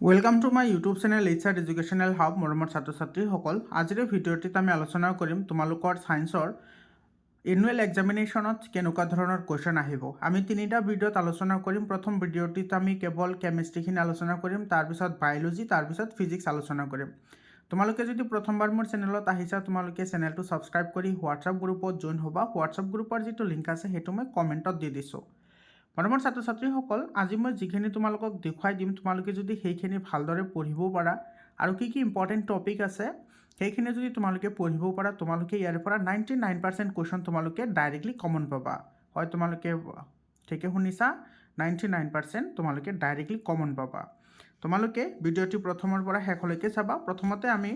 Welcome to my YouTube channel HR educational hub মৰমৰ ছাত্ৰ ছাত্ৰীসকল আজিৰ ভিডিঅ'টিত আমি আলোচনা কৰিম তোমালোকৰ ছায়েন্সৰ এনুৱেল এক্সামিনেশ্যনত কেনেকুৱা ধৰণৰ কুৱেশ্যন আহিব আমি তিনিটা ভিডিঅ'ত আলোচনা কৰিম প্ৰথম ভিডিঅ'টিত আমি কেৱল কেমিষ্ট্ৰিখিনি আলোচনা কৰিম তাৰপিছত বায়'লজি তাৰপিছত ফিজিক্স আলোচনা কৰিম তোমালোকে যদি প্ৰথমবাৰ মোৰ চেনেলত আহিছা তোমালোকে চেনেলটো ছাবস্ক্ৰাইব কৰি হোৱাটছআপ গ্ৰুপত জইন হ'বা হোৱাটছআপ গ্ৰুপৰ যিটো লিংক আছে সেইটো মই কমেণ্টত দি দিছোঁ মৰমৰ ছাত্ৰ ছাত্ৰীসকল আজি মই যিখিনি তোমালোকক দেখুৱাই দিম তোমালোকে যদি সেইখিনি ভালদৰে পঢ়িব পাৰা আৰু কি কি ইম্পৰ্টেণ্ট টপিক আছে সেইখিনি যদি তোমালোকে পঢ়িব পাৰা তোমালোকে ইয়াৰ পৰা 99% কুৱেশ্যন তোমালোকে ডাইৰেক্টলি কমন পাবা হয় তোমালোকে ঠিকে শুনিছা 99% তোমালোকে ডাইৰেক্টলি কমন পাবা তোমালোকে ভিডিঅ'টি প্ৰথমৰ পৰা শেষলৈকে চাবা প্ৰথমতে আমি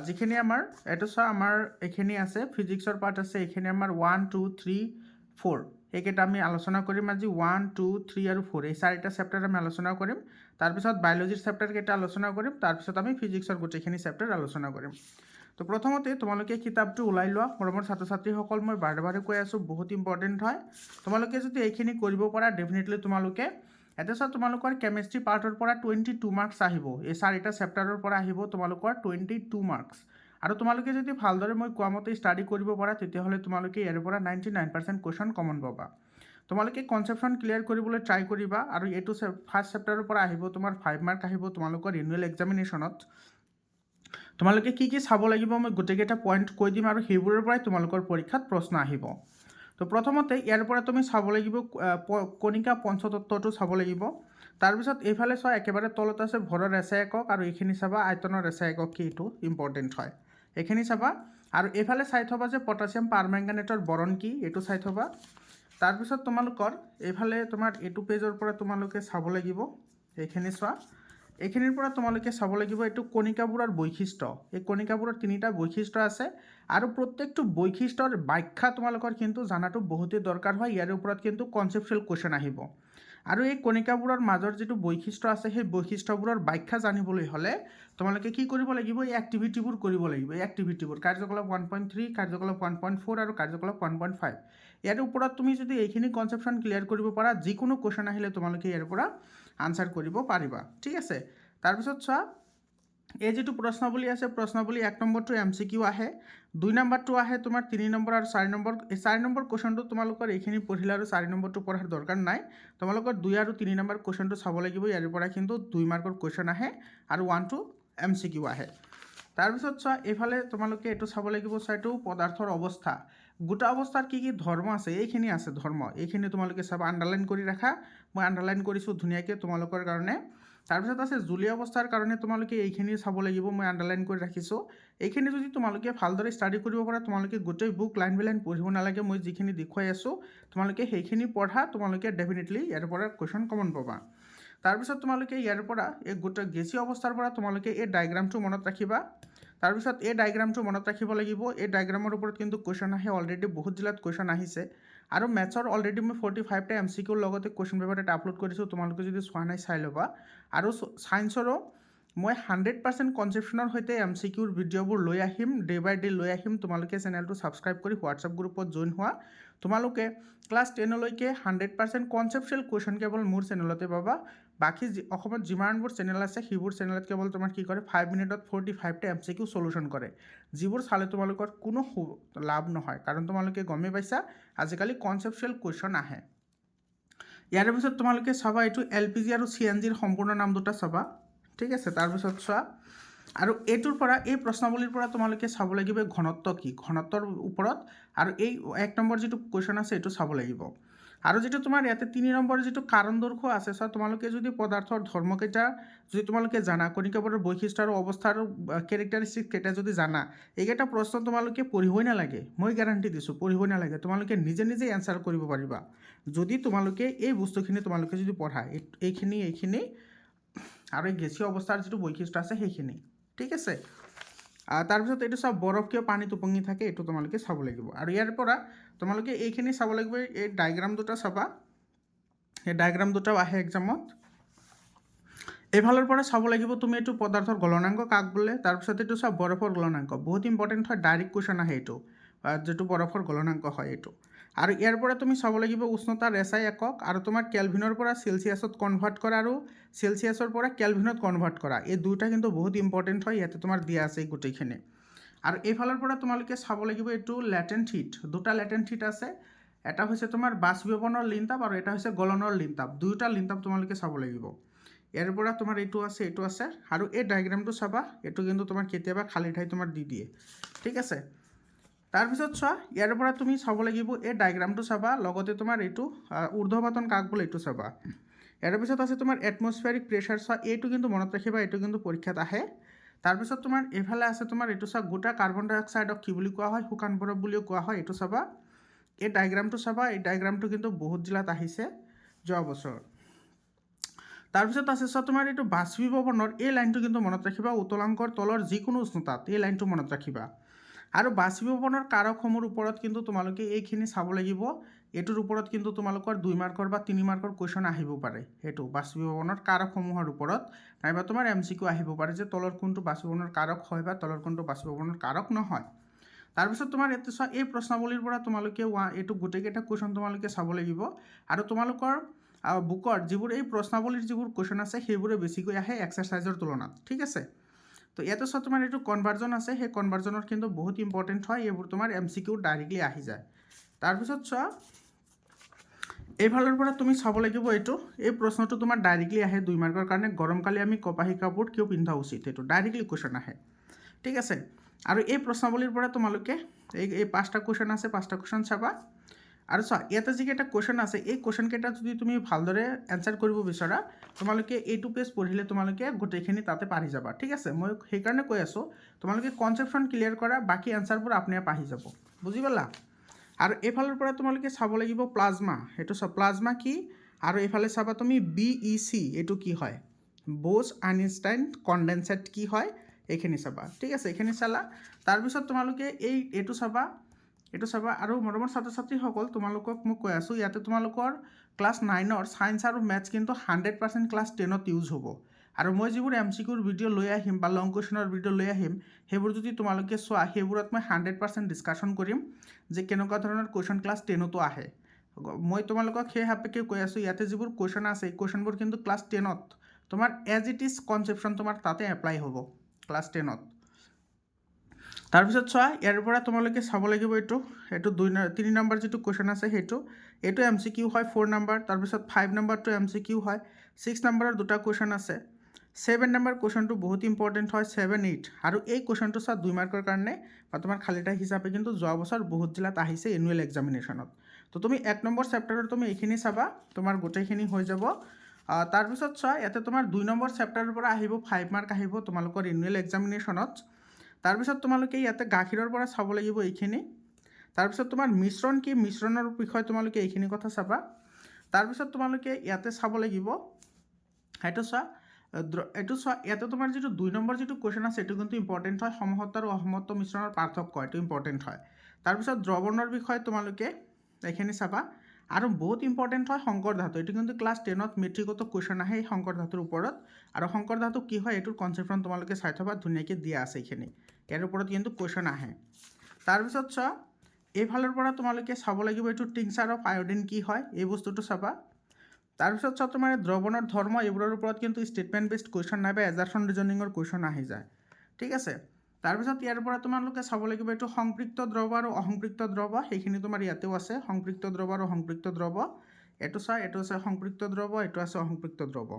যিখিনি আমাৰ এইটো চোৱা আমাৰ এইখিনি আছে ফিজিক্সৰ পাৰ্ট আছে এইখিনি আমাৰ 1 2 3 4 এইকেইটা আমি আলোচনা কৰিম আজি 1 2 3 আৰু 4 এই চাৰিটা চেপ্টাৰ আমি আলোচনা কৰিম তাৰপিছত বায়'লজিৰ চেপ্টাৰকেইটা আলোচনা কৰিম তাৰপিছত আমি ফিজিক্সৰ গোটেইখিনি চেপ্টাৰ আলোচনা কৰিম তো প্ৰথমতে তোমালোকে কিতাপটো ওলাই লোৱা মৰমৰ ছাত্ৰ ছাত্ৰীসকল মই বাৰে বাৰে কৈ আছোঁ বহুত ইম্পৰ্টেণ্ট হয় তোমালোকে যদি এইখিনি কৰিব পাৰা ডেফিনেটলি তোমালোকে এটা চোৱা তোমালোকৰ কেমিষ্ট্ৰি পাৰ্টৰ পৰা 22 মাৰ্কছ আহিব এই চাৰিটা চেপ্টাৰৰ পৰা আহিব তোমালোকৰ 22 মাৰ্কছ আৰু তোমালোকে যদি ভালদৰে মই কোৱা মতে ষ্টাডি কৰিব পাৰা তেতিয়াহ'লে তোমালোকে ইয়াৰ পৰা 99% কুৱেশ্যন কমন পাবা তোমালোকে কনচেপশ্যন ক্লিয়াৰ কৰিবলৈ ট্ৰাই কৰিবা আৰু এইটো ফাৰ্ষ্ট চেপ্টাৰৰ পৰা আহিব তোমাৰ 5 মাৰ্ক আহিব তোমালোকৰ এনুৱেল এক্সামিনেশ্যনত তোমালোকে কি কি চাব লাগিব মই গোটেইকেইটা পইণ্ট কৈ দিম আৰু সেইবোৰৰ পৰাই তোমালোকৰ পৰীক্ষাত প্ৰশ্ন আহিব তো প্ৰথমতে ইয়াৰ পৰা তুমি চাব লাগিব কণিকা পঞ্চতত্ত্বটো চাব লাগিব তাৰপিছত এইফালে চোৱা একেবাৰে তলত আছে ভৰৰ ৰেচা একক আৰু এইখিনি চাবা আয়তনৰ ৰেচা একক কি এইটো ইম্পৰ্টেণ্ট হয় এইখিনি চাবা আৰু এইফালে চাই থবা যে পটাছিয়াম পাৰমেংগানেটৰ বৰণ কি এইটো চাই থবা তাৰপিছত তোমালোকৰ এইফালে তোমাৰ এইটো পেজৰ পৰা তোমালোকে চাব লাগিব এইখিনি চোৱা এইখিনিৰ পৰা তোমালোকে চাব লাগিব এইটো কণিকাবোৰৰ বৈশিষ্ট্য এই কণিকাবোৰৰ তিনিটা বৈশিষ্ট্য আছে আৰু প্ৰত্যেকটো বৈশিষ্ট্যৰ ব্যাখ্যা তোমালোকৰ কিন্তু জানাটো বহুতেই দৰকাৰ হয় ইয়াৰ ওপৰত কিন্তু কনচেপচুৱেল কুৱেশ্যন আহিব আৰু এই কণিকাবোৰৰ মাজৰ যিটো বৈশিষ্ট্য আছে সেই বৈশিষ্ট্যবোৰৰ ব্যাখ্যা জানিবলৈ হ'লে তোমালোকে কি কৰিব লাগিব এই এক্টিভিটিবোৰ কৰিব লাগিব এই এক্টিভিটিবোৰ কাৰ্যকলাপ 1.3 কাৰ্যকলাপ 1.4 আৰু কাৰ্যকলাপ 1.5 ইয়াৰ ওপৰত তুমি যদি এইখিনি কনচেপশ্যন ক্লিয়াৰ কৰিব পাৰা যিকোনো কুৱেশ্যন আহিলে তোমালোকে ইয়াৰ পৰা আনসাৰ কৰিব পাৰিবা ঠিক আছে তাৰপিছত চোৱা এই যিটো প্ৰশ্নাৱলী আছে প্ৰশ্নাৱলী 1 নম্বৰটো MCQ আহে 2 নম্বৰটো আহে তোমাৰ 3 নম্বৰ আৰু 4 নম্বৰ এই 4 নম্বৰ কুৱেশ্যনটো তোমালোকৰ এইখিনি পঢ়িলে আৰু 4 নম্বৰটো পঢ়াৰ দৰকাৰ নাই তোমালোকৰ 2 আৰু 3 নম্বৰ কুৱেশ্যনটো চাব লাগিব ইয়াৰ পৰা কিন্তু 2 মাৰ্কৰ কুৱেশ্যন আহে আৰু 1 to MCQ আহে তাৰপিছত চোৱা এইফালে তোমালোকে এইটো চাব লাগিব চাইটো পদাৰ্থৰ অৱস্থা গোটা অৱস্থাৰ কি কি ধৰ্ম আছে এইখিনি আছে ধৰ্ম এইখিনি তোমালোকে চাবা আন্ডাৰলাইন কৰি ৰাখা মই আন্ডাৰলাইন কৰিছোঁ ধুনীয়াকৈ তোমালোকৰ কাৰণে তাৰপিছত আছে জুলীয় অৱস্থাৰ কাৰণে তোমালোকে এইখিনি চাব লাগিব মই আন্ডাৰলাইন কৰি ৰাখিছোঁ এইখিনি যদি তোমালোকে ভালদৰে ষ্টাডি কৰিব পাৰা তোমালোকে গোটেই বুক লাইন বাই লাইন পঢ়িব নালাগে মই যিখিনি দেখুৱাই আছোঁ তোমালোকে সেইখিনি পঢ়া তোমালোকে ডেফিনেটলি ইয়াৰ পৰা কুৱেশ্যন কমন পাবা তাৰপিছত তোমালোকে ইয়াৰ পৰা এই গোটেই গেছীয় অৱস্থাৰ পৰা তোমালোকে এই ডায়েগ্ৰামটো মনত ৰাখিবা তাৰপিছত এই ডায়েগ্ৰামটো মনত ৰাখিব লাগিব এই ডায়েগ্ৰামৰ ওপৰত কিন্তু কুৱেশ্যন আহে অলৰেডি বহুত জিলাত কুৱেশ্যন আহিছে আৰু মেথছৰ অলৰেডি মই 45টা MCQৰ লগতে কুৱেশ্যন পেপাৰ এটা আপলোড কৰিছোঁ তোমালোকে যদি চোৱা নাই চাই ল'বা আৰু ছায়েন্সৰো মই 100% কনচেপশ্যনৰ সৈতে MCQৰ ভিডিঅ'বোৰ লৈ আহিম ডে বাই ডে লৈ আহিম তোমালোকে চেনেলটো ছাবস্ক্ৰাইব কৰি হোৱাটছআপ গ্ৰুপত জইন হোৱা তোমালোকে ক্লাছ 10লৈকে 100% কনচেপচুৱেল কুৱেশ্যন কেৱল মোৰ চেনেলতে পাবা বাকী অসমত যিমানবোৰ চেনেল আছে সেইবোৰ চেনেলত কেৱল তোমাৰ কি কৰে 5 মিনিটত 45টা MCQ সলিউশ্যন কৰে যিবোৰ চালে তোমালোকৰ কোনো লাভ নহয় কাৰণ তোমালোকে গমেই পাইছা আজিকালি কনচেপচুৱেল কুৱেশ্যন আহে ইয়াৰ পিছত তোমালোকে চাবা এইটো LPG আৰু CNGৰ সম্পূৰ্ণ নাম দুটা চাবা ঠিক আছে তাৰপিছত চোৱা আৰু এইটোৰ পৰা এই প্ৰশ্নাৱলীৰ পৰা তোমালোকে চাব লাগিব ঘনত্ব কি ঘনত্বৰ ওপৰত আৰু এই 1 নম্বৰ যিটো কুৱেশ্যন আছে এইটো চাব লাগিব আৰু যিটো তোমাৰ ইয়াতে 3 নম্বৰ যিটো কাৰণ দৈৰ্ঘ্য আছে চোৱা তোমালোকে যদি পদাৰ্থৰ ধৰ্মকেইটা যদি তোমালোকে জানা কণিকাবোৰৰ বৈশিষ্ট্য আৰু অৱস্থাৰ কেৰেক্টাৰিষ্টিক কেইটা যদি জানা এইকেইটা প্ৰশ্ন তোমালোকে পঢ়িবই নালাগে মই গ্যাৰাণ্টি দিছোঁ পঢ়িবই নালাগে তোমালোকে নিজে নিজে এনসাৰ কৰিব পাৰিবা যদি তোমালোকে এই বস্তুখিনি তোমালোকে যদি পঢ়া এইখিনি আৰু এই গেছীয় অৱস্থাৰ যিটো বৈশিষ্ট্য আছে সেইখিনি ঠিক আছে তাৰপিছত এইটো চাওক বৰফ কিয় পানীত উপঙি থাকে এইটো তোমালোকে চাব লাগিব আৰু ইয়াৰ পৰা তোমালোকে এইখিনি চাব লাগিব এই ডায়েগ্ৰাম দুটা চাবা এই ডায়েগ্ৰাম দুটাও আহে এক্সামত এইফালৰ পৰা চাব লাগিব তুমি এইটো পদাৰ্থৰ গলনাংক কাক বোলে তাৰপিছত এইটো চাওক বৰফৰ গলনাংক বহুত ইম্পৰ্টেণ্ট হয় ডাইৰেক্ট কুৱেশ্যন আহে এইটো যিটো বৰফৰ গলনাংক হয় এইটো আৰু ইয়াৰ পৰা তুমি চাব লাগিব উষ্ণতাৰ SI একক আৰু তোমাৰ কেলভিনৰ পৰা চেলচিয়াছত কনভাৰ্ট কৰা আৰু চেলচিয়াছৰ পৰা কেলভিনত কনভাৰ্ট কৰা এই দুটা কিন্তু বহুত ইম্পৰ্টেণ্ট হয় ইয়াতে তোমাৰ দিয়া আছে গোটেইখিনি আৰু এইফালৰ পৰা তোমালোকে চাব লাগিব এইটো লেটেণ্ট হিট দুটা লেটেণ্ট হিট আছে এটা হৈছে তোমাৰ বাষ্পীভৱনৰ লিনতাপ আৰু এটা হৈছে গলনৰ লিনতাপ দুয়োটা লিনতাপ তোমালোকে চাব লাগিব ইয়াৰ পৰা তোমাৰ এইটো আছে আৰু এই ডায়েগ্ৰামটো চাবা এইটো কিন্তু তোমাৰ কেতিয়াবা খালী ঠাই তোমাৰ দি দিয়ে ঠিক আছে তাৰপিছত চোৱা ইয়াৰ পৰা তুমি চাব লাগিব এই ডায়েগ্ৰামটো চাবা লগতে তোমাৰ এইটো ঊৰ্ধ্বপাতন কাক বোলে এইটো চাবা ইয়াৰ পিছত আছে তোমাৰ এটমস্ফিয়াৰিক প্ৰেছাৰ চোৱা এইটো কিন্তু মনত ৰাখিবা এইটো কিন্তু পৰীক্ষাত আহে তাৰপিছত তোমাৰ এইফালে আছে তোমাৰ এইটো চোৱা গোটা কাৰ্বন ডাই অক্সাইডক কি বুলি কোৱা হয় শুকান বৰফ বুলিও কোৱা হয় এইটো চাবা এই ডায়েগ্ৰামটো চাবা এই ডায়েগ্ৰামটো কিন্তু বহুত জিলাত আহিছে যোৱা বছৰ তাৰপিছত আছে চোৱা তোমাৰ এইটো বাষ্পীভৱনৰ এই লাইনটো কিন্তু মনত ৰাখিবা উতলাংকৰ তলৰ যিকোনো উষ্ণতাত এই লাইনটো মনত ৰাখিবা আৰু বাষ্পীভৱনৰ কাৰকসমূহৰ ওপৰত কিন্তু তোমালোকে এইখিনি চাব লাগিব এইটোৰ ওপৰত কিন্তু তোমালোকৰ 2 মাৰ্কৰ বা 3 মাৰ্কৰ কুৱেশ্যন আহিব পাৰে এইটো বাষ্পীভৱনৰ কাৰকসমূহৰ ওপৰত নাইবা তোমাৰ MCQ আহিব পাৰে যে তলৰ কোনটো বাষ্পীভৱনৰ কাৰক হয় বা তলৰ কোনটো বাষ্পীভৱনৰ কাৰক নহয় তাৰপিছত তোমাৰ এইটো চোৱা এই প্ৰশ্নাৱলীৰ পৰা তোমালোকে এইটো গোটেইকেইটা কুৱেশ্যন তোমালোকে চাব লাগিব আৰু তোমালোকৰ বুকৰ যিবোৰ এই প্ৰশ্নাৱলীৰ যিবোৰ কুৱেশ্যন আছে সেইবোৰে বেছিকৈ আহে এক্সাৰচাইজৰ তুলনাত ঠিক আছে তো ইয়াতে চোৱা তোমাৰ এইটো কনভাৰ্জন আছে সেই কনভাৰ্জনৰ কিন্তু বহুত ইম্পৰ্টেণ্ট হয় এইবোৰ তোমাৰ MCQ ডাইৰেক্টলি আহি যায় তাৰপিছত চোৱা এইফালৰ পৰা তুমি চাব লাগিব এইটো এই প্ৰশ্নটো তোমাৰ ডাইৰেক্টলি আহে 2 মাৰ্কৰ কাৰণে গৰমকালি আমি কপাহী কাপোৰ কিয় পিন্ধা উচিত এইটো ডাইৰেক্টলি কুৱেশ্যন আহে ঠিক আছে আৰু এই প্ৰশ্নাৱলীৰ পৰা তোমালোকে এই 5টা কুৱেশ্যন আছে 5টা কুৱেশ্যন চাবা আৰু চোৱা ইয়াতে যিকেইটা কুৱেশ্যন আছে এই কুৱেশ্যন কেইটা যদি তুমি ভালদৰে এনচাৰ কৰিব বিচৰা তোমালোকে এইটো পেজ পঢ়িলে তোমালোকে গোটেইখিনি তাতে পাৰি যাবা ঠিক আছে মই সেইকাৰণে কৈ আছোঁ তোমালোকে কনচেপ্টখন ক্লিয়াৰ কৰা বাকী এনচাৰবোৰ আপুনি আহি যাব বুজি পালা আৰু এইফালৰ পৰা তোমালোকে চাব লাগিব প্লাজমা এইটো চোৱা প্লাজমা কি আৰু এইফালে চাবা তুমি BEC এইটো কি হয় বোছ আইনষ্টাইন কনডেনছেট কি হয় এইখিনি চাবা ঠিক আছে এইখিনি চালা তাৰপিছত তোমালোকে এইটো চাবা আৰু মৰমৰ ছাত্ৰ ছাত্ৰীসকল তোমালোকক মই কৈ আছোঁ ইয়াতে তোমালোকৰ ক্লাছ 9ৰ ছায়েন্স আৰু মেথছ কিন্তু 100% ক্লাছ 10ত ইউজ হ'ব আৰু মই যিবোৰ MCQৰ ভিডিঅ' লৈ আহিম বা লং কুৱেশ্যনৰ ভিডিঅ' লৈ আহিম সেইবোৰ যদি তোমালোকে চোৱা সেইবোৰত মই 100% ডিছকাশ্যন কৰিম যে কেনেকুৱা ধৰণৰ কুৱেশ্যন ক্লাছ 10তো আহে মই তোমালোকক সেই সাপেক্ষে কৈ আছোঁ ইয়াতে যিবোৰ কুৱেশ্যন আছে এই কুৱেশ্যনবোৰ কিন্তু ক্লাছ 10ত তোমাৰ এজ ইট ইজ কনচেপ্টশ্যন তোমাৰ তাতে এপ্লাই হ'ব ক্লাছ 10ত তাৰপিছত চোৱা ইয়াৰ পৰা তোমালোকে চাব লাগিব এইটো 3 নম্বৰ যিটো কুৱেশ্যন আছে এইটো MCQ হয় 4 নম্বৰ তাৰপিছত 5 নম্বৰটো MCQ হয় 6 নম্বৰৰ দুটা কুৱেশ্যন আছে 7 নম্বৰ কুৱেশ্যনটো বহুত ইম্পৰ্টেণ্ট হয় 7, 8 আৰু এই কুৱেশ্যনটো চোৱা 2 মাৰ্কৰ কাৰণে বা তোমাৰ খালী ঠাই হিচাপে কিন্তু যোৱা বছৰ বহুত জিলাত আহিছে এনুৱেল এক্সামিনেশ্যনত তো তুমি 1 নম্বৰ চেপ্টাৰৰ তুমি এইখিনি চাবা তোমাৰ গোটেইখিনি হৈ যাব তাৰপিছত চোৱা ইয়াতে তোমাৰ 2 নম্বৰ চেপ্টাৰৰ পৰা আহিব 5 মাৰ্ক আহিব তোমালোকৰ এনুৱেল এক্সামিনেশ্যনত তাৰপিছত তোমালোকে ইয়াতে গাখীৰৰ পৰা চাব লাগিব এইখিনি তাৰপিছত তোমাৰ মিশ্ৰণ কি মিশ্ৰণৰ বিষয়ে তোমালোকে এইখিনি কথা চাবা তাৰপিছত তোমালোকে ইয়াতে চাব লাগিব এইটো চোৱা ইয়াতে তোমাৰ যিটো 2 নম্বৰ যিটো কুৱেশ্যন আছে এইটো কিন্তু ইম্পৰ্টেণ্ট হয় সমহত্ত আৰু অসমত্ত মিশ্ৰণৰ পাৰ্থক্য এইটো ইম্পৰ্টেণ্ট হয় তাৰপিছত দ্ৰৱণৰ বিষয়ে তোমালোকে এইখিনি চাবা আৰু বহুত ইম্পৰ্টেণ্ট হয় শংকৰ ধাতু এইটো কিন্তু ক্লাছ 10ত মেট্ৰিকতো কুৱেশ্যন আহে এই শংকৰ ধাতুৰ ওপৰত আৰু শংকৰ ধাতু কি হয় এইটোৰ কনচেপ্টখন তোমালোকে চাই থবা ধুনীয়াকৈ দিয়া আছে এইখিনি ইয়াৰ ওপৰত কিন্তু কুৱেশ্যন আহে তাৰপিছত চোৱা এইফালৰ পৰা তোমালোকে চাব লাগিব এইটো টিংচাৰ অফ আয়োডিন কি হয় এই বস্তুটো চাবা তাৰপিছত চোৱা তোমাৰ দ্ৰৱণৰ ধৰ্ম এইবোৰৰ ওপৰত কিন্তু ষ্টেটমেণ্ট বেছড কুৱেশ্যন নাইবা এজাৰশ্যন ৰিজনিঙৰ কুৱেশ্যন আহি যায় ঠিক আছে তাৰপিছত ইয়াৰ পৰা তোমালোকে চাব লাগিব এইটো সংপৃক্ত দ্ৰৱ আৰু অসংপৃক্ত দ্ৰৱ সেইখিনি তোমাৰ ইয়াতেও আছে সংপৃক্ত দ্ৰৱ আৰু অসংপৃক্ত দ্ৰৱ এইটো আছে সংপৃক্ত দ্ৰৱ এইটো আছে অসংপৃক্ত দ্ৰৱ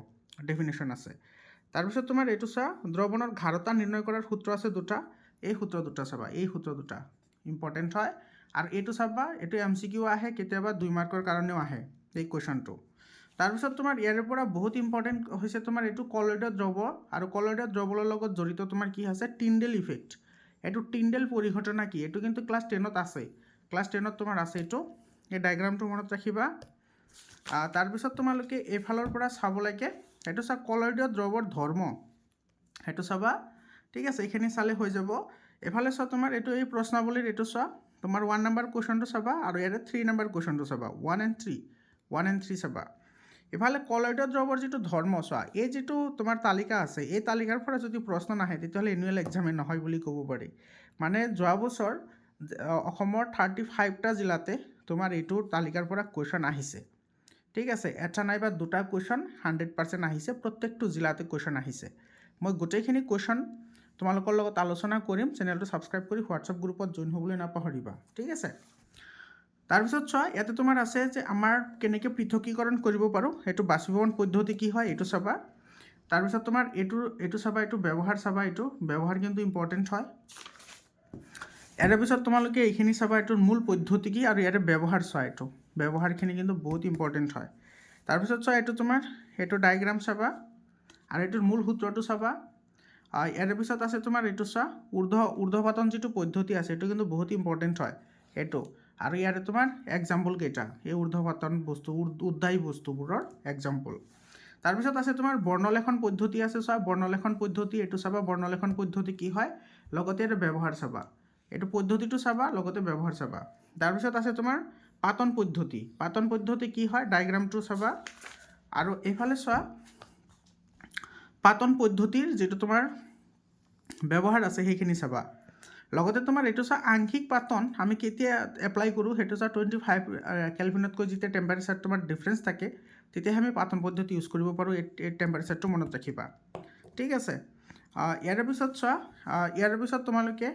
ডেফিনেশ্যন আছে তাৰপিছত তোমাৰ এইটো চোৱা দ্ৰৱণৰ ঘাৰতা নিৰ্ণয় কৰাৰ সূত্ৰ আছে দুটা এই সূত্ৰ দুটা চাবা এই সূত্ৰ দুটা ইম্পৰ্টেণ্ট হয় আৰু এইটো চাবা এইটো MCQ আহে কেতিয়াবা 2 মাৰ্কৰ কাৰণেও আহে এই কুৱেশ্যনটো তাৰপিছত তোমাৰ ইয়াৰ পৰা বহুত ইম্পৰ্টেণ্ট হৈছে তোমাৰ এইটো কলয়েডৰ দ্ৰৱ আৰু কলয়েডৰ দ্ৰৱৰ লগত জড়িত তোমাৰ কি আছে টিণ্ডেল ইফেক্ট এইটো টিণ্ডেল পৰিঘটনা কি এইটো কিন্তু ক্লাছ 10ত আছে ক্লাছ 10ত তোমাৰ আছে এইটো এই ডায়েগ্ৰামটো মনত ৰাখিবা তাৰপিছত তোমালোকে এইফালৰ পৰা চাব লাগে এইটো চোৱা কলয়েডৰ দ্ৰৱৰ ধৰ্ম সেইটো চাবা ঠিক আছে এইখিনি চালে হৈ যাব এফালে চোৱা তোমাৰ এইটো এই প্ৰশ্নাৱলীৰ এইটো চোৱা তোমাৰ 1 নম্বৰ কুৱেশ্যনটো চাবা আৰু ইয়াতে 3 নম্বৰ কুৱেশ্যনটো চাবা 1 and 3 চাবা ইফালে কলয়েডৰ দ্ৰৱৰ যিটো ধৰ্ম চোৱা এই যিটো তোমাৰ তালিকা আছে এই তালিকাৰ পৰা যদি প্ৰশ্ন নাহে তেতিয়াহ'লে এনুৱেল এক্সামে নহয় বুলি ক'ব পাৰি মানে যোৱা বছৰ অসমৰ 35টা জিলাতে তোমাৰ এইটোৰ তালিকাৰ পৰা কুৱেশ্যন আহিছে ঠিক আছে এটা নাইবা দুটা কুৱেশ্যন 100% আহিছে প্ৰত্যেকটো জিলাতে কুৱেশ্যন আহিছে মই গোটেইখিনি কুৱেশ্যন তোমালোকৰ লগত আলোচনা কৰিম চেনেলটো ছাবস্ক্ৰাইব কৰি হোৱাটছআপ গ্ৰুপত জইন হ'বলৈ নাপাহৰিবা ঠিক আছে তাৰপিছত চোৱা ইয়াতে তোমাৰ আছে যে আমাৰ কেনেকৈ পৃথকীকৰণ কৰিব পাৰোঁ সেইটো বাষ্পীভৱন পদ্ধতি কি হয় এইটো চাবা তাৰপিছত তোমাৰ এইটো চাবা এইটো ব্যৱহাৰ চাবা এইটো ব্যৱহাৰ কিন্তু ইম্পৰ্টেণ্ট হয় ইয়াৰ পিছত তোমালোকে এইখিনি চাবা এইটোৰ মূল পদ্ধতি কি আৰু ইয়াৰে ব্যৱহাৰ চোৱা এইটো ব্যৱহাৰখিনি কিন্তু বহুত ইম্পৰ্টেণ্ট হয় তাৰপিছত চোৱা এইটো তোমাৰ এইটো ডায়েগ্ৰাম চাবা আৰু এইটোৰ মূল সূত্ৰটো চাবা ইয়াৰ পিছত আছে তোমাৰ এইটো চোৱা ঊৰ্ধ্বপাতন যিটো পদ্ধতি আছে এইটো কিন্তু বহুত ইম্পৰ্টেণ্ট হয় এইটো আৰু ইয়াৰে তোমাৰ এক্সাম্পল কেইটা এই ঊৰ্ধ্বপাতন বস্তু উদ্বায়ী বস্তুবোৰৰ এক্সাম্পল তাৰপিছত আছে তোমাৰ বৰ্ণলেখন পদ্ধতি আছে চোৱা বৰ্ণলেখন পদ্ধতি এইটো চাবা বৰ্ণলেখন পদ্ধতি কি হয় লগতে এইটো ব্যৱহাৰ চাবা এইটো পদ্ধতিটো চাবা লগতে ব্যৱহাৰ চাবা তাৰপিছত আছে তোমাৰ পাতন পদ্ধতি কি হয় ডায়েগ্ৰামটো চাবা আৰু এইফালে চোৱা পাতন পদ্ধতিৰ যিটো তোমাৰ ব্যৱহাৰ আছে সেইখিনি চাবা লগতে তোমাৰ এইটো চোৱা আংশিক পাতন আমি কেতিয়া এপ্লাই কৰোঁ সেইটো চোৱা 25 কেলভিনতকৈ যেতিয়া টেম্পাৰেচাৰ তোমাৰ ডিফাৰেঞ্চ থাকে তেতিয়াহে আমি পাতন পদ্ধতি ইউজ কৰিব পাৰোঁ এই টেম্পাৰেচাৰটো মনত ৰাখিবা ঠিক আছে ইয়াৰ পিছত চোৱা ইয়াৰ পিছত তোমালোকে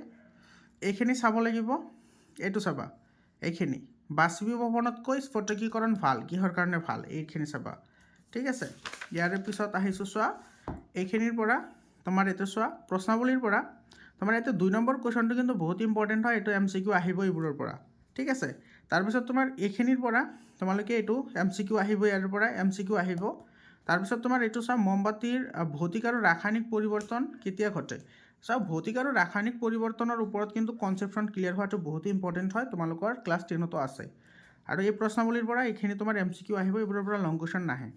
এইখিনি চাব লাগিব এইটো চাবা এইখিনি বাষ্পীভৱনতকৈ স্ফটিকীকৰণ ভাল কিহৰ কাৰণে ভাল এইখিনি চাবা ঠিক আছে ইয়াৰ পিছত আহিছোঁ চোৱা এইখিনিৰ পৰা তোমাৰ এইটো চোৱা প্ৰশ্নাৱলীৰ পৰা তোমাৰ এইটো 2 নম্বৰ কুৱেশ্যনটো কিন্তু বহুত ইম্পৰ্টেণ্ট হয় এইটো MCQ আহিব এইবোৰৰ পৰা ঠিক আছে তাৰপিছত তোমাৰ এইখিনিৰ পৰা তোমালোকে এইটো MCQ আহিব ইয়াৰ পৰা MCQ আহিব তাৰপিছত তোমাৰ এইটো চোৱা মমবাতিৰ ভৌতিক আৰু ৰাসায়নিক পৰিৱৰ্তন কেতিয়া ঘটে চোৱা ভৌতিক আৰু ৰাসায়নিক পৰিৱৰ্তনৰ ওপৰত কিন্তু কনচেপশ্যন ক্লিয়াৰ হোৱাটো বহুত ইম্পৰ্টেণ্ট হয় তোমালোকৰ ক্লাছ 10তো আছে আৰু এই প্ৰশ্নাৱলীৰ পৰা এইখিনি তোমাৰ MCQ আহিব এইবোৰৰ পৰা লং কুৱেশ্যন নাহে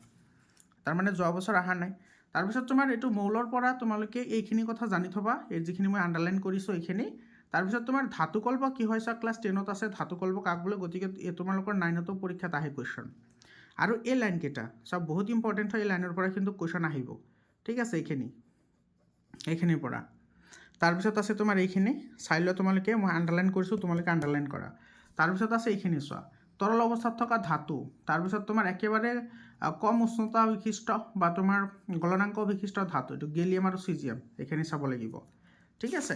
তাৰমানে যোৱা বছৰ অহা নাই তাৰপিছত তোমাৰ এইটো মৌলৰ পৰা তোমালোকে এইখিনি কথা জানি থবা এই যিখিনি মই আণ্ডাৰলাইন কৰিছোঁ এইখিনি তাৰপিছত তোমাৰ ধাতুকল্প কি হয় চোৱা ক্লাছ 10ত আছে ধাতুকল্প কাক বোলে গতিকে এই তোমালোকৰ 9তো পৰীক্ষাত আহে কুৱেশ্যন আৰু এই লাইনকেইটা চব বহুত ইম্পৰ্টেণ্ট হয় এই লাইনৰ পৰা কিন্তু কুৱেশ্যন আহিব ঠিক আছে এইখিনিৰ পৰা তাৰপিছত আছে তোমাৰ এইখিনি চাই লোৱা তোমালোকে মই আণ্ডাৰলাইন কৰিছোঁ তোমালোকে আণ্ডাৰলাইন কৰা তাৰপিছত আছে এইখিনি চোৱা তৰল অৱস্থাত থকা ধাতু তাৰপিছত তোমাৰ একেবাৰে কম উষ্ণতা বিশিষ্ট বা তোমাৰ গলনাংক বিশিষ্ট ধাতু এইটো গেলিয়াম আৰু চিজিয়াম এইখিনি চাব লাগিব ঠিক আছে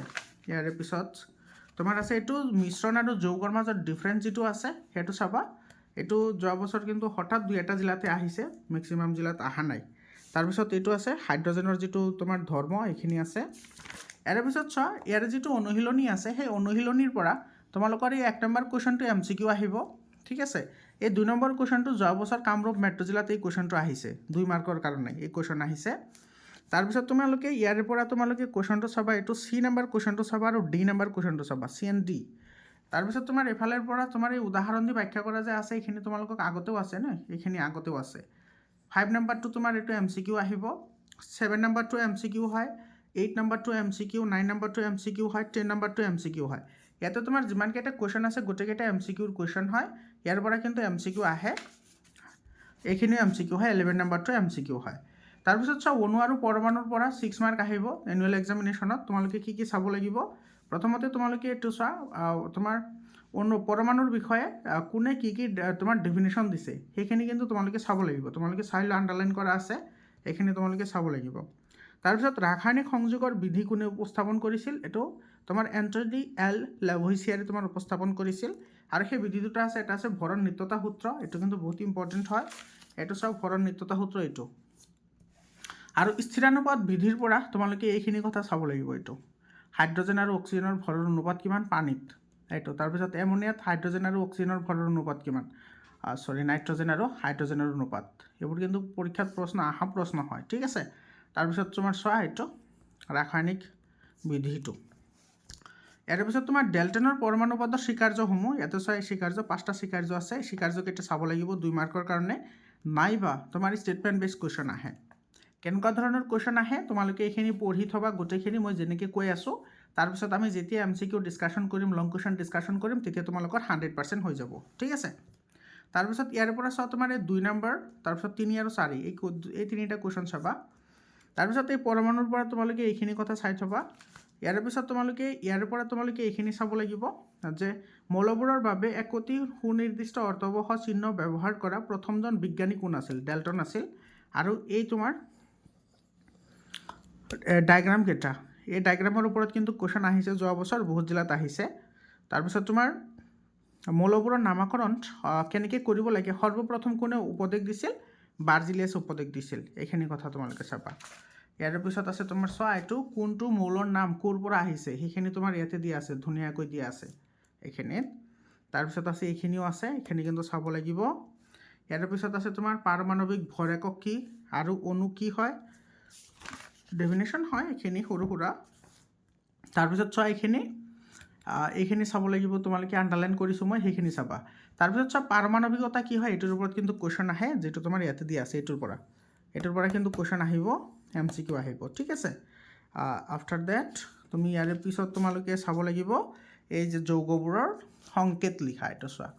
ইয়াৰে পিছত তোমাৰ আছে এইটো মিশ্ৰণ আৰু যৌগৰ মাজত ডিফাৰেঞ্চ যিটো আছে সেইটো চাবা এইটো যোৱা বছৰ কিন্তু হঠাৎ 2-এটা জিলাতে আহিছে মেক্সিমাম জিলাত অহা নাই তাৰপিছত এইটো আছে হাইড্ৰজেনৰ যিটো তোমাৰ ধৰ্ম এইখিনি আছে ইয়াৰ পিছত চোৱা ইয়াৰ যিটো অনুশীলনী আছে সেই অনুশীলনীৰ পৰা তোমালোকৰ এই 1 নম্বৰ কুৱেশ্যনটো MCQ আহিব ঠিক আছে এই 2 নম্বৰ কুৱেশ্যনটো যোৱা বছৰ কামৰূপ মেট্ৰ' জিলাত এই কুৱেশ্যনটো আহিছে 2 মাৰ্কৰ কাৰণে এই কুৱেশ্যন আহিছে তাৰপিছত তোমালোকে ইয়াৰ পৰা তোমালোকে কুৱেশ্যনটো চাবা এইটো C নম্বৰ কুৱেশ্যনটো চাবা আৰু D নম্বৰ কুৱেশ্যনটো চাবা C and D তাৰপিছত তোমাৰ এফালৰ পৰা তোমাৰ এই উদাহৰণ দি ব্যাখ্যা কৰা যে আছে এইখিনি তোমালোকক আগতেও আছে ন এইখিনি আগতেও আছে 5 নম্বৰটো তোমাৰ এইটো MCQ আহিব 7 নম্বৰটো MCQ হয় 8 নম্বৰটো MCQ 9 নম্বৰটো MCQ হয় 10 নম্বৰটো MCQ হয় ইয়াতে তোমাৰ যিমানকেইটা কুৱেশ্যন আছে গোটেইকেইটা MCQৰ কুৱেশ্যন হয় ইয়াৰ পৰা কিন্তু MCQ আহে এইখিনি MCQ হয় 11 নম্বৰটো MCQ হয় তাৰপিছত চোৱা অণু আৰু পৰমাণুৰ পৰা 6 মাৰ্ক আহিব এনুৱেল এক্সামিনেশ্যনত তোমালোকে কি চাব লাগিব প্ৰথমতে তোমালোকে এইটো চোৱা তোমাৰ পৰমাণুৰ বিষয়ে কোনে কি তোমাৰ ডেফিনেশ্যন দিছে সেইখিনি কিন্তু তোমালোকে চাব লাগিব তোমালোকে চাই লৈ আণ্ডাৰলাইন কৰা আছে এইখিনি তোমালোকে চাব লাগিব তাৰপিছত ৰাসায়নিক সংযোগৰ বিধি কোনে উপস্থাপন কৰিছিল এইটো তোমাৰ এন্টনি এল লেভইছিয়াৰে তোমাৰ উপস্থাপন কৰিছিল আৰু সেই বিধি দুটা আছে এটা আছে ভৰণ নিত্যতা সূত্ৰ এইটো কিন্তু বহুত ইম্পৰ্টেণ্ট হয় এইটো চাওক ভৰণ নিত্যতা সূত্ৰ এইটো আৰু স্থিৰানুপাত বিধিৰ পৰা তোমালোকে এইখিনি কথা চাব লাগিব এইটো হাইড্ৰজেন আৰু অক্সিজেনৰ ভৰৰ অনুপাত কিমান পানীত এইটো তাৰপিছত এমনিয়াত হাইড্ৰজেন আৰু অক্সিজেনৰ ভৰৰ অনুপাত কিমান নাইট্ৰজেন আৰু হাইড্ৰজেনৰ অনুপাত এইবোৰ কিন্তু পৰীক্ষাত অহা প্ৰশ্ন হয় ঠিক আছে তাৰপিছত তোমাৰ চোৱা এইটো ৰাসায়নিক বিধিটো ইয়াৰ পিছত তোমাৰ ডেল্টনৰ পৰমাণু পদৰ স্বীকাৰ্যসমূহ ইয়াতে চোৱা এই স্বীকাৰ্য 5টা স্বীকাৰ্য আছে স্বীকাৰ্যকেইটা চাব লাগিব 2 মাৰ্কৰ কাৰণে নাইবা তোমাৰ ষ্টেটমেণ্ট বেছ কুৱেশ্যন আহে কেনেকুৱা ধৰণৰ কুৱেশ্যন আহে তোমালোকে এইখিনি পঢ়ি থবা গোটেইখিনি মই যেনেকৈ কৈ আছোঁ তাৰপিছত আমি যেতিয়া MCQ ডিছকাশ্যন কৰিম লং কুৱেশ্যন ডিছকাশ্যন কৰিম তেতিয়া তোমালোকৰ 100% হৈ যাব ঠিক আছে তাৰপিছত ইয়াৰ পৰা চোৱা তোমাৰ এই 2 নম্বৰ তাৰপিছত 3 আৰু 4 এই তিনিটা কুৱেশ্যন চাবা তাৰপিছত এই পৰমাণুৰ পৰা তোমালোকে এইখিনি কথা চাই থবা ইয়াৰ পিছত তোমালোকে ইয়াৰ পৰা তোমালোকে এইখিনি চাব লাগিব যে মৌলবোৰৰ বাবে এক অতি সুনিৰ্দিষ্ট অৰ্থবহ চিহ্ন ব্যৱহাৰ কৰা প্ৰথমজন বিজ্ঞানী কোন আছিল? ডেল্টন আছিল। আৰু এই তোমাৰ ডায়েগ্ৰাম কেইটা, এই ডায়েগ্ৰামৰ ওপৰত কিন্তু কুৱেশ্যন আহিছে যোৱা বছৰ বহুত জিলাত আহিছে। তাৰপিছত তোমাৰ মৌলবোৰৰ নামাকৰণ কেনেকৈ কৰিব লাগে সৰ্বপ্ৰথম কোনে উপদেশ দিছিল? বাৰ্জিলিয়াছে উপদেশ দিছিল। এইখিনি কথা তোমালোকে চাবা। ইয়াৰ পিছত আছে তোমাৰ চোৱা এইটো কোনটো মৌলৰ নাম ক'ৰ পৰা আহিছে সেইখিনি তোমাৰ ইয়াতে দিয়া আছে, ধুনীয়াকৈ দিয়া আছে এইখিনিত। তাৰপিছত আছে এইখিনিও আছে, এইখিনি কিন্তু চাব লাগিব। ইয়াৰ পিছত আছে তোমাৰ পাৰমাণৱিক ভৰ একক কি আৰু অণু কি হয়, ডেফিনেশ্যন হয় এইখিনি সৰু সুৰা। তাৰপিছত চোৱা এইখিনি চাব লাগিব, তোমালোকে আণ্ডাৰলাইন কৰিছোঁ মই, সেইখিনি চাবা। তাৰপিছত চোৱা পাৰমাণৱিকতা কি হয় এইটোৰ ওপৰত কিন্তু কুৱেশ্যন আহে, যিটো তোমাৰ ইয়াতে দিয়া আছে এইটোৰ পৰা কিন্তু কুৱেশ্যন আহিব, MCQ আহিব, ঠিক আছে। আফটাৰ ডেট তুমি ইয়াৰে পিছত তোমালোকে চাব লাগিব এই যে যৌগবোৰৰ সংকেত লিখা, এইটো চোৱা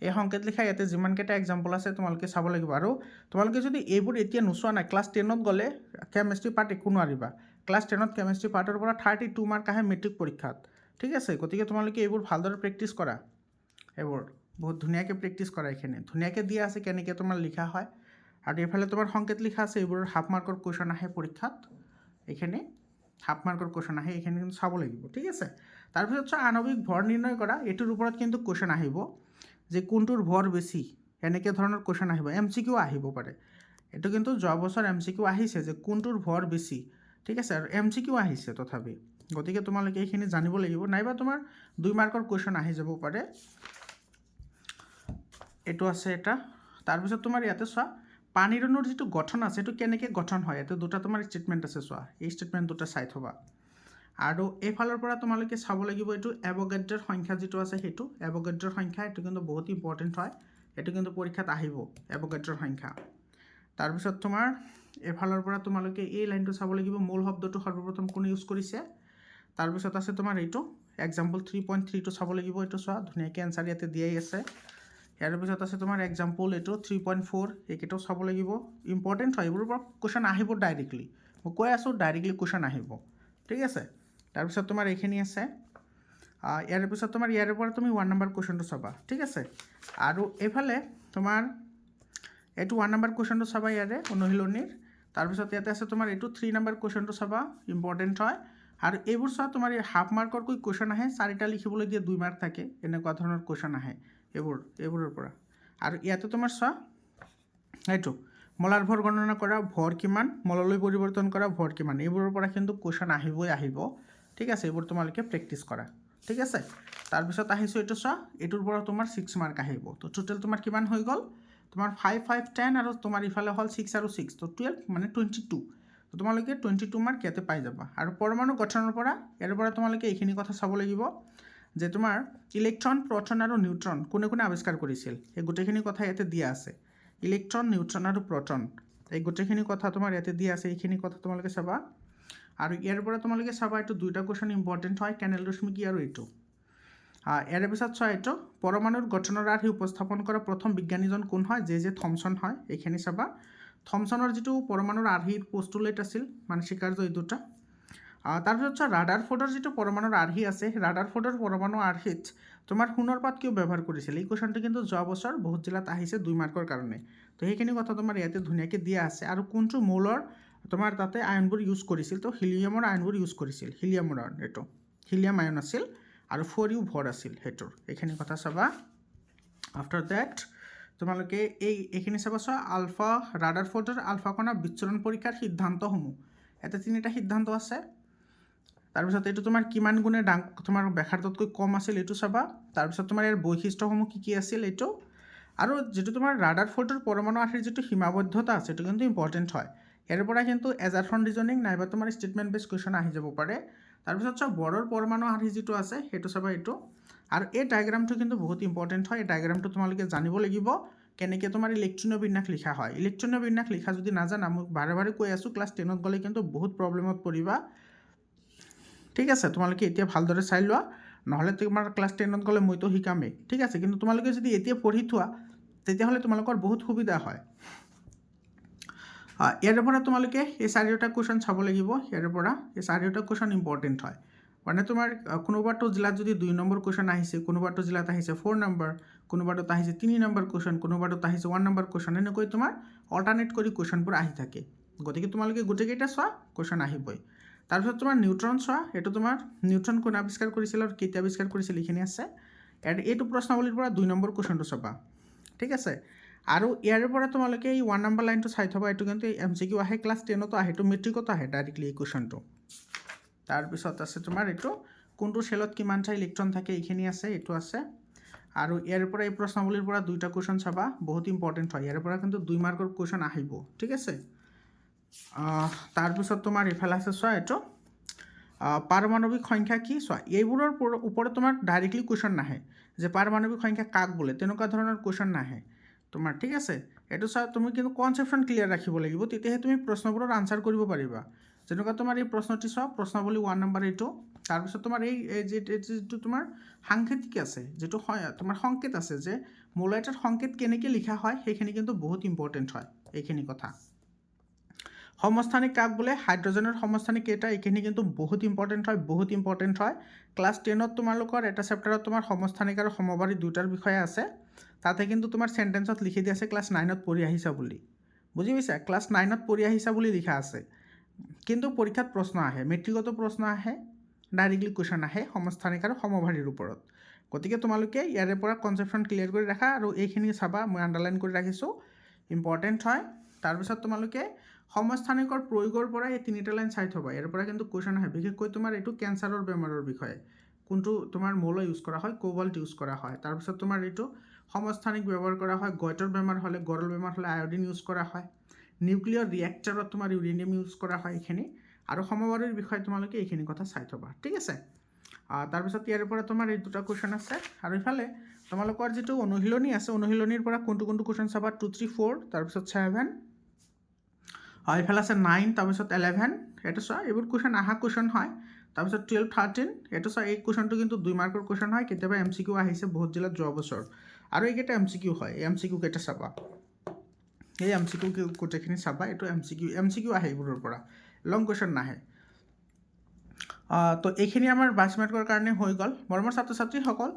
এই সংকেত লিখা ইয়াতে যিমানকেইটা এক্সাম্পল আছে তোমালোকে চাব লাগিব। আৰু তোমালোকে যদি এইবোৰ এতিয়া নোচোৱা নাই, ক্লাছ 10ত গ'লে কেমেষ্ট্ৰি পাৰ্ট একো নোৱাৰিবা। ক্লাছ 10ত কেমেষ্ট্ৰি পাৰ্টৰ পৰা 32 মাৰ্ক আহে মেট্ৰিক পৰীক্ষাত, ঠিক আছে। গতিকে তোমালোকে এইবোৰ ভালদৰে প্ৰেক্টিছ কৰা, এইবোৰ বহুত ধুনীয়াকৈ প্ৰেক্টিছ কৰা। এইখিনি ধুনীয়াকৈ দিয়া আছে কেনেকৈ তোমাৰ লিখা হয়। আৰু এইফালে তোমাৰ সংকেত লিখা আছে, এইবোৰৰ হাফ মাৰ্কৰ কুৱেশ্যন আহে পৰীক্ষাত, এইখিনি হাফ মাৰ্কৰ কুৱেশ্যন আহে, এইখিনি কিন্তু চাব লাগিব, ঠিক আছে। তাৰপিছত চোৱা আণৱিক ভৰ নিৰ্ণয় কৰা, এইটোৰ ওপৰত কিন্তু কুৱেশ্যন আহিব যে কোনটোৰ ভৰ বেছি, এনেকৈ ধৰণৰ কুৱেশ্যন আহিব, MCQ আহিব পাৰে। এইটো কিন্তু যোৱা বছৰ MCQ আহিছে যে কোনটোৰ ভৰ বেছি, ঠিক আছে। আৰু MCQ আহিছে তথাপি, গতিকে তোমালোকে এইখিনি জানিব লাগিব, নাইবা তোমাৰ 2 মাৰ্কৰ কুৱেশ্যন আহি যাব পাৰে। এইটো আছে এটা। তাৰপিছত তোমাৰ ইয়াতে চোৱা পানীৰ অণুৰ যিটো গঠন আছে সেইটো কেনেকৈ গঠন হয়, ইয়াতে দুটা তোমাৰ ষ্টেটমেণ্ট আছে, চোৱা এই ষ্টেটমেণ্ট দুটা চাই থবা। আৰু এইফালৰ পৰা তোমালোকে চাব লাগিব এইটো এভোগাড্ৰৰ সংখ্যা যিটো আছে, সেইটো এভোগাড্ৰৰ সংখ্যা, এইটো কিন্তু বহুত ইম্পৰ্টেণ্ট হয়, এইটো কিন্তু পৰীক্ষাত আহিব এভোগাড্ৰৰ সংখ্যা। তাৰপিছত তোমাৰ এইফালৰ পৰা তোমালোকে এই লাইনটো চাব লাগিব, মূল শব্দটো সৰ্বপ্ৰথম কোনে ইউজ কৰিছে। তাৰপিছত আছে তোমাৰ এইটো এক্সাম্পল 3.3টো চাব লাগিব, এইটো চোৱা ধুনীয়াকৈ এনচাৰ ইয়াতে দিয়াই আছে। ইয়াৰ পিছত আছে তোমাৰ এক্সাম্পল এইটো 3.4, এইকেইটাও চাব লাগিব, ইম্পৰ্টেণ্ট হয়, এইবোৰৰ পৰা কুৱেশ্যন আহিব ডাইৰেক্টলি, মই কৈ আছোঁ ডাইৰেক্টলি কুৱেশ্যন আহিব, ঠিক আছে। তাৰপিছত তোমাৰ এইখিনি আছে। ইয়াৰ পিছত তোমাৰ ইয়াৰ পৰা তুমি 1 নম্বৰ কুৱেশ্যনটো চাবা, ঠিক আছে। আৰু এইফালে তোমাৰ এইটো 1 নম্বৰ কুৱেশ্যনটো চাবা ইয়াৰে অনুশীলনীৰ। তাৰপিছত ইয়াতে আছে তোমাৰ এইটো 3 নম্বৰ কুৱেশ্যনটো চাবা, ইম্পৰ্টেণ্ট হয়। আৰু এইবোৰ চোৱা তোমাৰ এই হাফ মাৰ্কৰকৈ কুৱেশ্যন আহে, 4টা লিখিবলৈ দিয়ে 2 মাৰ্ক থাকে, এনেকুৱা ধৰণৰ কুৱেশ্যন আহে এইবোৰৰ পৰা। আৰু ইয়াতে তোমাৰ চোৱা এইটো মলাৰ ভৰ গণনা কৰা, ভৰ কিমান, মললৈ পৰিৱৰ্তন কৰা, ভৰ কিমান, এইবোৰৰ পৰা কিন্তু কুৱেশ্যন আহিব, ঠিক আছে। এইবোৰ তোমালোকে প্ৰেক্টিছ কৰা, ঠিক আছে। তাৰপিছত আহিছোঁ এইটো চোৱা, এইটোৰ পৰা তোমাৰ 6 মাৰ্ক আহিব। তো টোটেল তোমাৰ কিমান হৈ গ'ল, তোমাৰ 5, 5, 10 আৰু তোমাৰ ইফালে হ'ল 6 আৰু 6, তো 12 মানে 22। তো তোমালোকে 22 মাৰ্ক ইয়াতে পাই যাবা। আৰু পৰমাণু গঠনৰ পৰা ইয়াৰ পৰা তোমালোকে এইখিনি কথা চাব লাগিব যে তোমাৰ ইলেক্ট্ৰন, প্ৰটন আৰু নিউট্ৰন কোনে কোনে আৱিষ্কাৰ কৰিছিল, এই গোটেইখিনি কথা ইয়াতে দিয়া আছে। ইলেক্ট্ৰন, নিউট্ৰন আৰু প্ৰটন, এই গোটেইখিনি কথা তোমাৰ ইয়াতে দিয়া আছে, এইখিনি কথা তোমালোকে চাবা। আৰু ইয়াৰ পৰা তোমালোকে চাবা এইটো 2টা কুৱেশ্যন ইম্পৰ্টেণ্ট হয়, কেনেল ৰশ্মি কি আৰু এইটো। ইয়াৰ পিছত চোৱা এইটো পৰমাণুৰ গঠনৰ আৰ্হি উপস্থাপন কৰা প্ৰথম বিজ্ঞানীজন কোন হয়, জে থমছন হয়, এইখিনি চাবা। থমছনৰ যিটো পৰমাণুৰ আৰ্হিৰ পষ্টুলেট আছিল, মানে স্বীকাৰ্য, এই দুটা। তাৰপিছত চোৱা ৰাদাৰফোৰ্ডৰ যিটো পৰমাণুৰ আৰ্হি আছে, ৰাদাৰফোৰ্ডৰ পৰমাণু আৰ্হিত তোমাৰ সোণৰ পাত কিয় ব্যৱহাৰ কৰিছিল, এই কুৱেশ্যনটো কিন্তু যোৱা বছৰ বহুত জিলাত আহিছে 2 মাৰ্কৰ কাৰণে। তো সেইখিনি কথা তোমাৰ ইয়াতে ধুনীয়াকৈ দিয়া আছে। আৰু কোনটো মৌলৰ তোমাৰ তাতে আয়নবোৰ ইউজ কৰিছিল, তো হিলিয়ামৰ আয়নবোৰ ইউজ কৰিছিল, হিলিয়ামৰ আয়ন, এইটো হিলিয়াম আয়ন আছিল আৰু 4U ভৰ আছিল সেইটোৰ, এইখিনি কথা চাবা। আফটাৰ ডেট তোমালোকে এইখিনি চাবা। চোৱা আলফা ৰাদাৰফোৰ্ডৰ আলফা কণা বিচ্ছুৰণ পৰীক্ষাৰ সিদ্ধান্তসমূহ, ইয়াতে 3টা সিদ্ধান্ত আছে। তাৰপিছত এইটো তোমাৰ কিমান গুণে তোমাৰ ব্যাসাৰ্ধতকৈ কম আছিল, এইটো চাবা। তাৰপিছত তোমাৰ ইয়াৰ বৈশিষ্ট্যসমূহ কি আছিল, এইটো। আৰু যিটো তোমাৰ ৰাদাৰফোৰ্ডৰ পৰমাণু আৰ্হিৰ যিটো সীমাবদ্ধতা আছে, এইটো কিন্তু ইম্পৰ্টেণ্ট হয়। ইয়াৰ পৰা কিন্তু এজাৰফন ৰিজনিং নাইবা তোমাৰ ষ্টেটমেণ্ট বেছ কুৱেশ্যন আহি যাব পাৰে। তাৰপিছত চোৱা বৰৰ পৰমাণু আৰ্হি যিটো আছে, সেইটো চাবা, এইটো। আৰু এই ডায়েগ্ৰামটো কিন্তু বহুত ইম্পৰ্টেণ্ট হয়, এই ডায়েগ্ৰামটো তোমালোকে জানিব লাগিব কেনেকৈ তোমাৰ ইলেক্ট্ৰনীয় বিন্যাস লিখা হয়। ইলেক্ট্ৰনীয় বিন্যাস লিখা যদি নাজানা, মই বাৰে বাৰে কৈ আছোঁ, ক্লাছ 10ত গ'লে কিন্তু বহুত প্ৰব্লেমত পৰিবা, ঠিক আছে। তোমালোকে এতিয়া ভালদৰে চাই লোৱা, নহ'লে তোমাৰ ক্লাছ 10ত গ'লে মইতো শিকামেই, ঠিক আছে। কিন্তু তোমালোকে যদি এতিয়া পঢ়ি থোৱা তেতিয়াহ'লে তোমালোকৰ বহুত সুবিধা হয়। ইয়াৰ পৰা তোমালোকে এই 4টা কুৱেশ্যন চাব লাগিব, ইয়াৰ পৰা এই 4টা কুৱেশ্যন ইম্পৰ্টেণ্ট হয়। মানে তোমাৰ কোনোবাটো জিলাত যদি 2 নম্বৰ কুৱেশ্যন আহিছে, কোনোবাটো জিলাত আহিছে 4 নম্বৰ, কোনোবাটোত আহিছে 3 নম্বৰ কুৱেশ্যন, কোনোবাটোত আহিছে 1 নম্বৰ কুৱেশ্যন, এনেকৈ তোমাৰ অল্টাৰনেট কৰি কুৱেশ্যনবোৰ আহি থাকে। গতিকে তোমালোকে গোটেইকেইটা চোৱা, কুৱেশ্যন আহিবই। তাৰপিছত তোমাৰ নিউট্ৰন চোৱা, এইটো তোমাৰ নিউট্ৰন কোনে আৱিষ্কাৰ কৰিছিল আৰু কেতিয়া আৱিষ্কাৰ কৰিছিল এইখিনি আছে। এইটো প্ৰশ্নাৱলীৰ পৰা 2 নম্বৰ কুৱেশ্যনটো চাবা, ঠিক আছে। আৰু ইয়াৰ পৰা তোমালোকে এই 1 নম্বৰ লাইনটো চাই থবা, এইটো কিন্তু MCQ আহে, ক্লাছ 10তো আহে, এইটো মেট্ৰিকতো আহে ডাইৰেক্টলি এই কুৱেশ্যনটো। তাৰপিছত আছে তোমাৰ এইটো কোনটো চেলত কিমানটা ইলেক্ট্ৰন থাকে এইখিনি আছে, এইটো আছে। আৰু ইয়াৰ পৰা এই প্ৰশ্নাৱলীৰ পৰা 2টা কুৱেশ্যন চাবা, বহুত ইম্পৰ্টেণ্ট হয়। ইয়াৰ পৰা কিন্তু 2 মাৰ্কৰ কুৱেশ্যন আহিব, ঠিক আছে। তাৰপিছত তোমাৰ ইফালে আছে চোৱা, এইটো পাৰমাণৱিক সংখ্যা কি চোৱা। এইবোৰৰ ওপৰত তোমাৰ ডাইৰেক্টলি কুৱেশ্যন নাহে যে পাৰমাণৱিক সংখ্যা কাক বোলে, তেনেকুৱা ধৰণৰ কুৱেশ্যন নাহে তোমাৰ, ঠিক আছে। এইটো চোৱা, তুমি কিন্তু কনচেপ্টখন ক্লিয়াৰ ৰাখিব লাগিব, তেতিয়াহে তুমি প্ৰশ্নবোৰৰ আনচাৰ কৰিব পাৰিবা। যেনেকুৱা তোমাৰ এই প্ৰশ্নটি চোৱা, প্ৰশ্নাৱলী 1 নম্বৰ এইটো। তাৰপিছত তোমাৰ এই যিটো তোমাৰ সাংকেতিক আছে, যিটো তোমাৰ সংকেত আছে যে মৌলয়টাৰ সংকেত কেনেকৈ লিখা হয়, সেইখিনি কিন্তু বহুত ইম্পৰ্টেণ্ট হয় এইখিনি কথা। সমস্থানিক কাক বোলে, হাইড্ৰজেনৰ সমস্থানিক কেইটা, এইখিনি কিন্তু বহুত ইম্পৰ্টেণ্ট হয়, বহুত ইম্পৰ্টেণ্ট হয়। ক্লাছ 10ত তোমালোকৰ এটা চেপ্টাৰত তোমাৰ সমস্থানিক আৰু সমবাৰী দুটাৰ বিষয়ে আছে, তাতে কিন্তু তোমাৰ চেণ্টেন্সত লিখি দিয়া আছে ক্লাছ 9ত পঢ়ি আহিছা বুলি, বুজি পাইছা। ক্লাছ 9ত পঢ়ি আহিছা বুলি লিখা আছে, কিন্তু পৰীক্ষাত প্ৰশ্ন আহে, মেট্ৰিকতো প্ৰশ্ন আহে, ডাইৰেক্টলি কুৱেশ্যন আহে সমস্থানিক আৰু সমভাৰীৰ ওপৰত। গতিকে তোমালোকে ইয়াৰে পৰা কনচেপ্টখন ক্লিয়াৰ কৰি ৰাখা, আৰু এইখিনি চাবা, মই আণ্ডাৰলাইন কৰি ৰাখিছোঁ, ইম্পৰ্টেণ্ট হয়। তাৰপিছত তোমালোকে সমস্থানিকৰ প্ৰয়োগৰ পৰা এই 3টা লাইন চাই থবা, ইয়াৰ পৰা কিন্তু কুৱেশ্যন আহে। বিশেষকৈ তোমাৰ এইটো কেঞ্চাৰৰ বেমাৰৰ বিষয়ে, কোনটো তোমাৰ মৌল ইউজ কৰা হয়, কোবাল্ট ইউজ কৰা হয়। তাৰপিছত তোমাৰ এইটো সমস্থানিক ব্যৱহাৰ কৰা হয়, গইটৰ বেমাৰ হ'লে, গঁড়ৰ বেমাৰ হ'লে আয়ডিন ইউজ কৰা হয়, নিউক্লিয়াৰ ৰিয়েক্টৰত তোমাৰ ইউৰেনিয়াম ইউজ কৰা হয় এইখিনি। আৰু সমবাৰীৰ বিষয়ে তোমালোকে এইখিনি কথা চাই থবা, ঠিক আছে। তাৰপিছত ইয়াৰ পৰা তোমাৰ এই 2টা কুৱেশ্যন আছে। আৰু ইফালে তোমালোকৰ যিটো অনুশীলনী আছে, অনুশীলনীৰ পৰা কোনটো কুৱেশ্যন চাবা, 2, 3, 4, তাৰপিছত 7, এইফালে আছে 9, তাৰপিছত 11, এইটো চোৱা, এইবোৰ কুৱেশ্যন আহা কুৱেশ্যন হয়। তাৰপিছত 12, 13, এইটো চোৱা, এই কুৱেশ্যনটো কিন্তু 2 মাৰ্কৰ কুৱেশ্যন হয়, কেতিয়াবা MCQ আহিছে বহুত জিলাত যোৱা বছৰ। আৰু এইকেইটা MCQ হয়, এই MCQ কেইটা চাবা, এই MCQ গোটেইখিনি চাবা, এইটো MCQ আহে এইবোৰৰ পৰা, লং কুৱেশ্যন নাহে। তো এইখিনি আমাৰ 22 মাৰ্কৰ কাৰণে হৈ গ'ল। মৰমৰ ছাত্ৰ ছাত্ৰীসকল,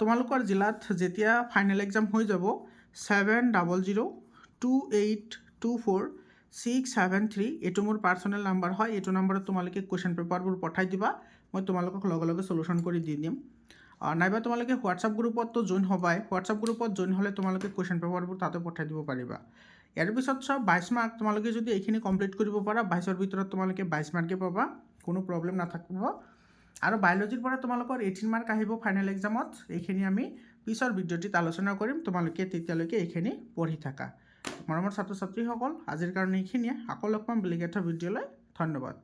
তোমালোকৰ জিলাত যেতিয়া ফাইনেল এক্সাম হৈ যাব, 7000282467 এইটো মোৰ পাৰ্চনেল নাম্বাৰ হয়, এইটো নাম্বাৰত তোমালোকে কুৱেশ্যন পেপাৰবোৰ পঠাই দিবা, মই তোমালোকক লগে লগে চলুশ্যন কৰি দি দিম। নাইবা তোমালোকে হোৱাটছআপ গ্ৰুপতো জইন হ'বাই, হোৱাটছআপ গ্ৰুপত জইন হ'লে তোমালোকে কুৱেশ্যন পেপাৰবোৰ তাতে পঠাই দিব পাৰিবা। ইয়াৰ পিছত চোৱা, 22 মাৰ্ক, তোমালোকে যদি এইখিনি কমপ্লিট কৰিব পাৰা, 22ৰ ভিতৰত তোমালোকে 22 মাৰ্কে পাবা, কোনো প্ৰব্লেম নাথাকিব। আৰু বায়'লজিৰ পৰা তোমালোকৰ 18 মাৰ্ক আহিব ফাইনেল এক্সামত, এইখিনি আমি পিছৰ ভিডিঅ'টিত আলোচনা কৰিম, তোমালোকে তেতিয়ালৈকে এইখিনি পঢ়ি থাকা। মৰমৰ ছাত্ৰ ছাত্ৰীসকল, আজিৰ কাৰণে এইখিনিয়ে, আকৌ লগ পাম বেলেগ এটা ভিডিঅ'লৈ, ধন্যবাদ।